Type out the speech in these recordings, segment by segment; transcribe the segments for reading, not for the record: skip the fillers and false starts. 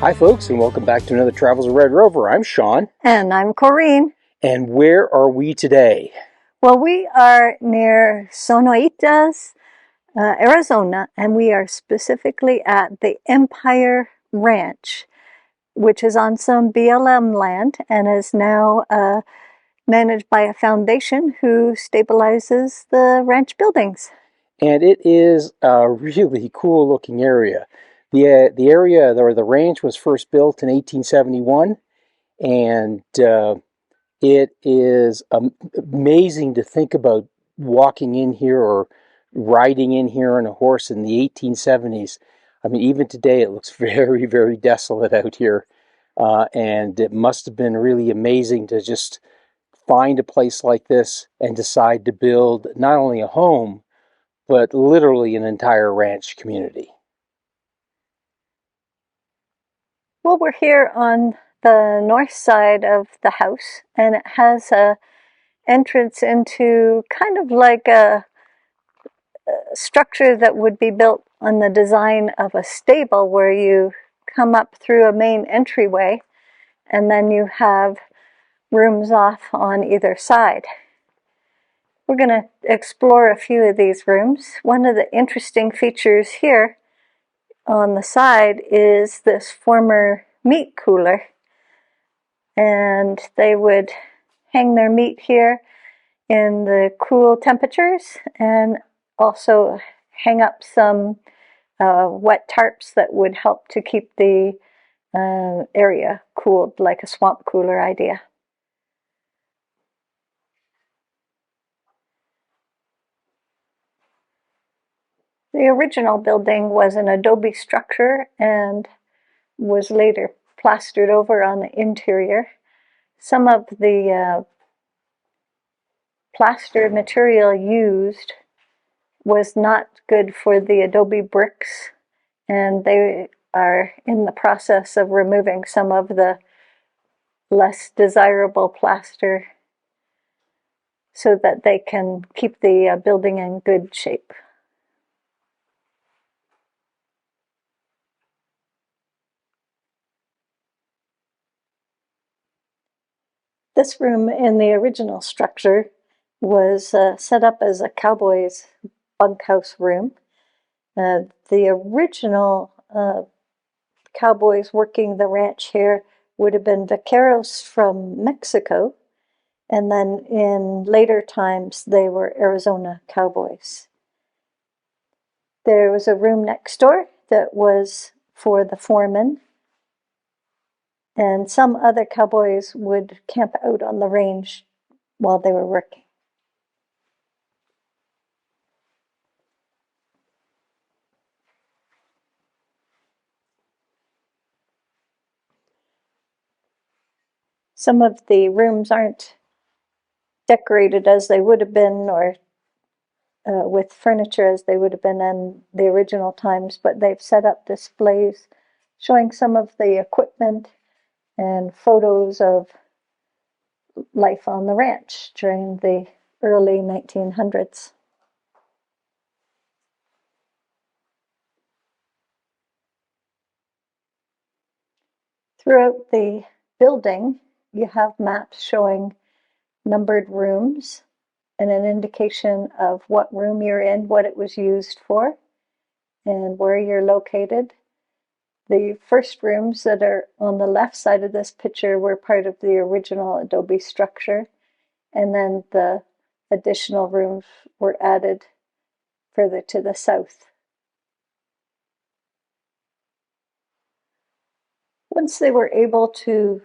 Hi folks, and welcome back to another Travels of Red Rover. I'm Sean. And I'm Corinne. And where are we today? Well, we are near Cienegas, Arizona, and we are specifically at the Empire Ranch, which is on some BLM land and is now managed by a foundation who stabilizes the ranch buildings. And it is a really cool looking area. The area or the ranch was first built in 1871, and it is amazing to think about walking in here or riding in here on a horse in the 1870s. I mean, even today it looks very, very desolate out here. And it must have been really amazing to just find a place like this and decide to build not only a home, but literally an entire ranch community. Well, we're here on the north side of the house, and it has a entrance into kind of like a structure that would be built on the design of a stable, where you come up through a main entryway and then you have rooms off on either side. We're going to explore a few of these rooms. One of the interesting features here on the side is this former meat cooler, and they would hang their meat here in the cool temperatures and also hang up some wet tarps that would help to keep the area cooled, like a swamp cooler idea. The original building was an adobe structure and was later plastered over on the interior. Some of the plaster material used was not good for the adobe bricks, and they are in the process of removing some of the less desirable plaster so that they can keep the building in good shape. This room in the original structure was set up as a Cowboys bunkhouse room. The original Cowboys working the ranch here would have been vaqueros from Mexico, and then in later times they were Arizona Cowboys. There was a room next door that was for the foreman, and some other cowboys would camp out on the range while they were working. Some of the rooms aren't decorated as they would have been, or with furniture as they would have been in the original times, but they've set up displays showing some of the equipment and photos of life on the ranch during the early 1900s. Throughout the building, you have maps showing numbered rooms and an indication of what room you're in, what it was used for, and where you're located. The first rooms that are on the left side of this picture were part of the original adobe structure, and then the additional rooms were added further to the south. Once they were able to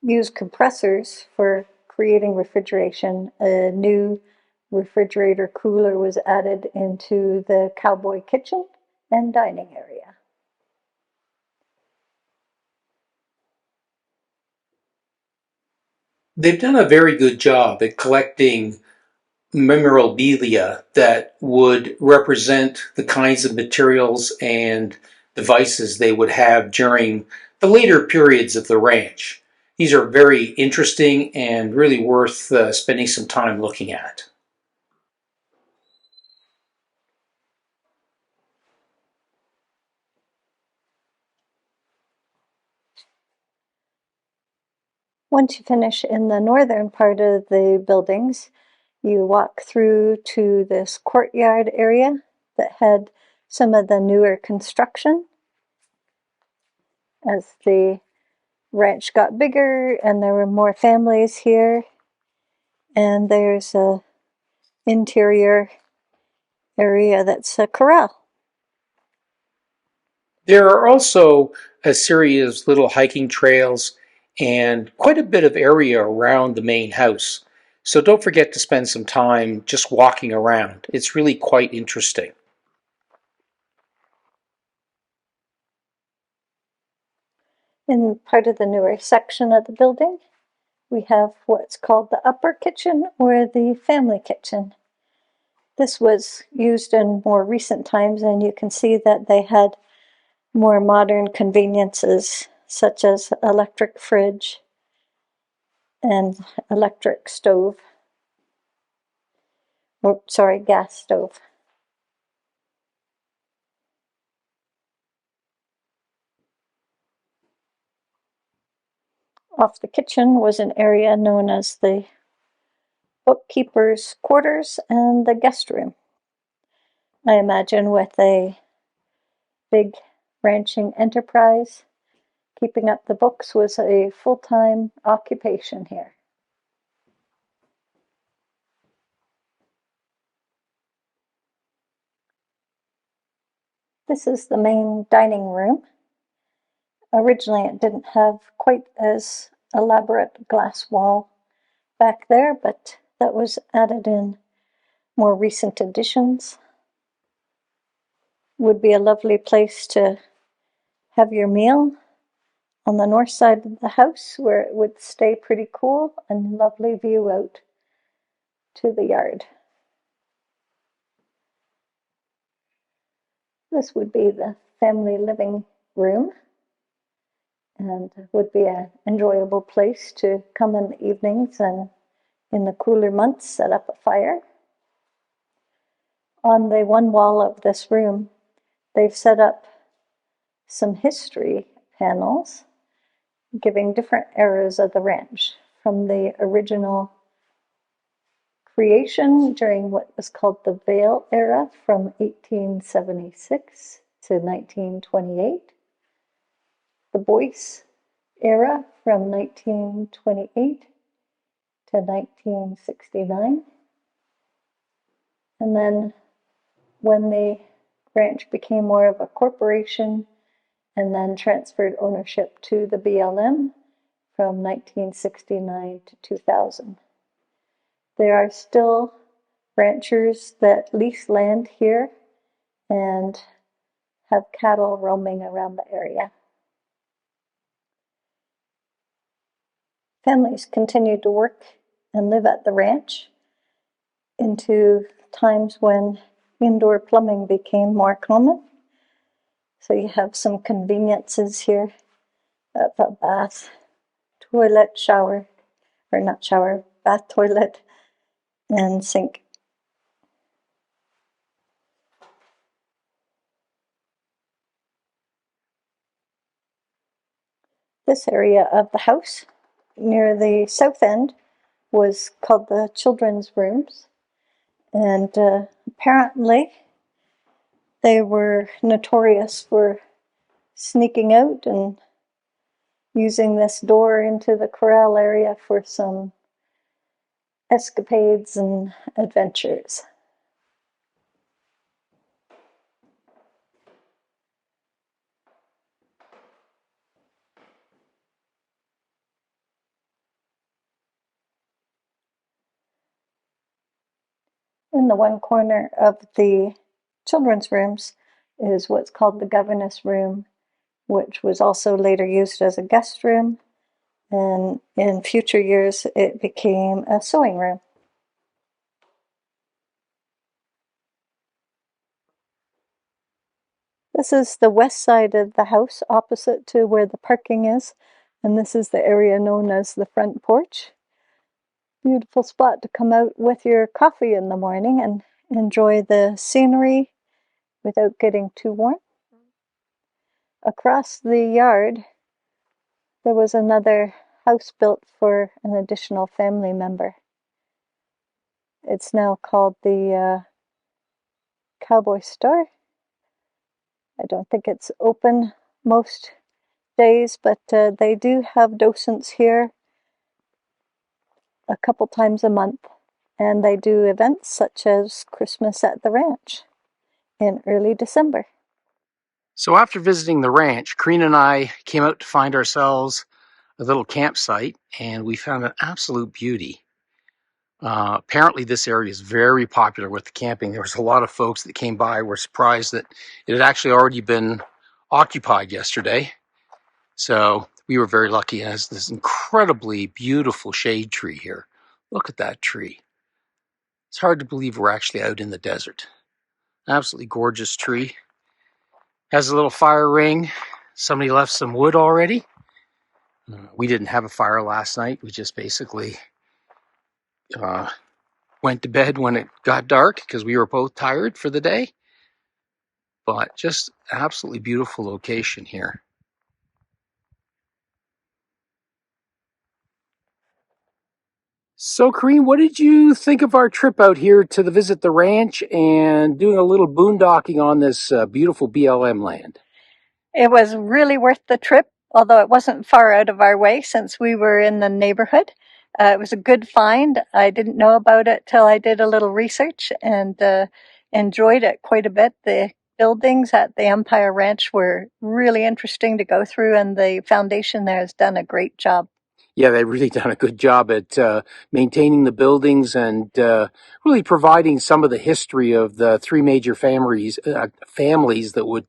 use compressors for creating refrigeration, a new refrigerator cooler was added into the cowboy kitchen and dining area. They've done a very good job at collecting memorabilia that would represent the kinds of materials and devices they would have during the later periods of the ranch. These are very interesting and really worth spending some time looking at. Once you finish in the northern part of the buildings, you walk through to this courtyard area that had some of the newer construction. As the ranch got bigger and there were more families here, and there's a interior area that's a corral. There are also a series of little hiking trails and quite a bit of area around the main house. So don't forget to spend some time just walking around. It's really quite interesting. In part of the newer section of the building, we have what's called the upper kitchen or the family kitchen. This was used in more recent times, and you can see that they had more modern conveniences such as electric fridge and electric stove. Oh, sorry, gas stove. Off the kitchen was an area known as the bookkeeper's quarters and the guest room. I imagine with a big ranching enterprise, keeping up the books was a full-time occupation here. This is the main dining room. Originally it didn't have quite as elaborate glass wall back there, but that was added in more recent additions. Would be a lovely place to have your meal on the north side of the house where it would stay pretty cool and lovely view out to the yard. This would be the family living room and would be an enjoyable place to come in the evenings and in the cooler months set up a fire. On the one wall of this room, they've set up some history panels giving different eras of the ranch, from the original creation during what was called the Vale era from 1876 to 1928, the Boyce era from 1928 to 1969, and then when the ranch became more of a corporation and then transferred ownership to the BLM from 1969 to 2000. There are still ranchers that lease land here and have cattle roaming around the area. Families continued to work and live at the ranch into times when indoor plumbing became more common. So you have some conveniences here of a bath, toilet, shower, or not shower, bath, toilet, and sink. This area of the house near the south end was called the children's rooms, and apparently they were notorious for sneaking out and using this door into the corral area for some escapades and adventures. In the one corner of the children's rooms is what's called the governess room, which was also later used as a guest room, and in future years it became a sewing room. This is the west side of the house, opposite to where the parking is, and this is the area known as the front porch. Beautiful spot to come out with your coffee in the morning and enjoy the scenery without getting too warm. Across the yard, there was another house built for an additional family member. It's now called the Cowboys store. I don't think it's open most days, but they do have docents here a couple times a month, and they do events such as Christmas at the ranch in early December. So after visiting the ranch, Karina and I came out to find ourselves a little campsite, and we found an absolute beauty. Apparently this area is very popular with the camping. There was a lot of folks that came by, were surprised that it had actually already been occupied yesterday. So we were very lucky. It has this incredibly beautiful shade tree here. Look at that tree. It's hard to believe we're actually out in the desert. Absolutely gorgeous tree. Has a little fire ring. Somebody left some wood already. We didn't have a fire last night. We just basically went to bed when it got dark because we were both tired for the day. But just absolutely beautiful location here. So, Karine, what did you think of our trip out here to visit the ranch and doing a little boondocking on this beautiful BLM land? It was really worth the trip, although it wasn't far out of our way since we were in the neighborhood. It was a good find. I didn't know about it till I did a little research and enjoyed it quite a bit. The buildings at the Empire Ranch were really interesting to go through, and the foundation there has done a great job. Yeah, they've really done a good job at maintaining the buildings and really providing some of the history of the three major families that would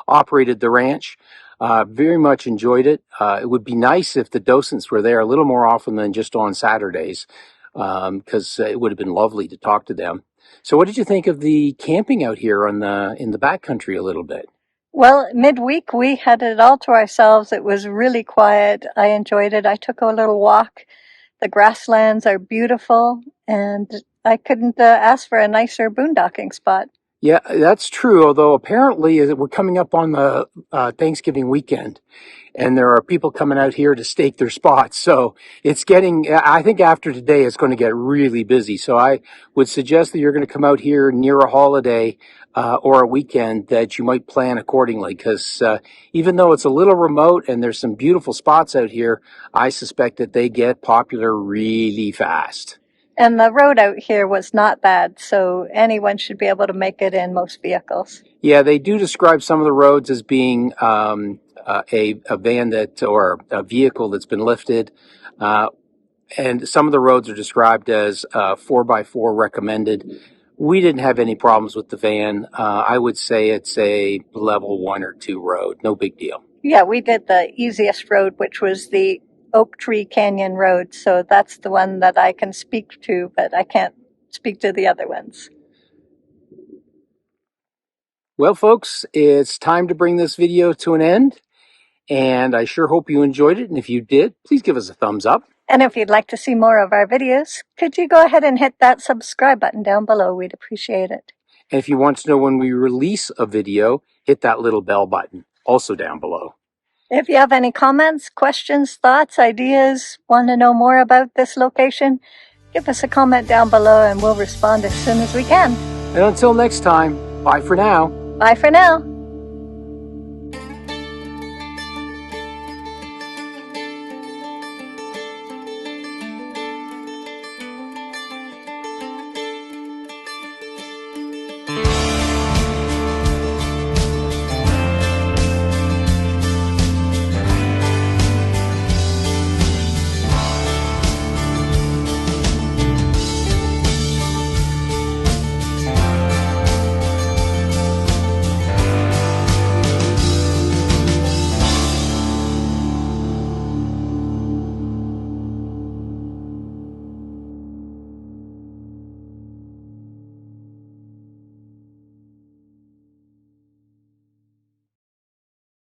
operated the ranch. Very much enjoyed it. It would be nice if the docents were there a little more often than just on Saturdays, because it would have been lovely to talk to them. So, what did you think of the camping out here in the backcountry a little bit? Well, midweek we had it all to ourselves. It was really quiet. I enjoyed it. I took a little walk. The grasslands are beautiful, and I couldn't ask for a nicer boondocking spot. Yeah, that's true. Although apparently we're coming up on the Thanksgiving weekend, and there are people coming out here to stake their spots. So it's getting, I think after today, it's going to get really busy. So I would suggest that you're going to come out here near a holiday or a weekend, that you might plan accordingly. Because even though it's a little remote and there's some beautiful spots out here, I suspect that they get popular really fast. And the road out here was not bad, so anyone should be able to make it in most vehicles. Yeah, they do describe some of the roads as being a van or a vehicle that's been lifted. And some of the roads are described as 4x4 recommended. We didn't have any problems with the van. I would say it's a level 1 or 2 road. No big deal. Yeah, we did the easiest road, which was the Oak Tree Canyon Road, so that's the one that I can speak to, but I can't speak to the other ones. Well, folks, it's time to bring this video to an end, and I sure hope you enjoyed it, and if you did, please give us a thumbs up. And if you'd like to see more of our videos, could you go ahead and hit that subscribe button down below? We'd appreciate it. And if you want to know when we release a video, hit that little bell button, also down below. If you have any comments, questions, thoughts, ideas, want to know more about this location, give us a comment down below and we'll respond as soon as we can. And until next time, bye for now. Bye for now.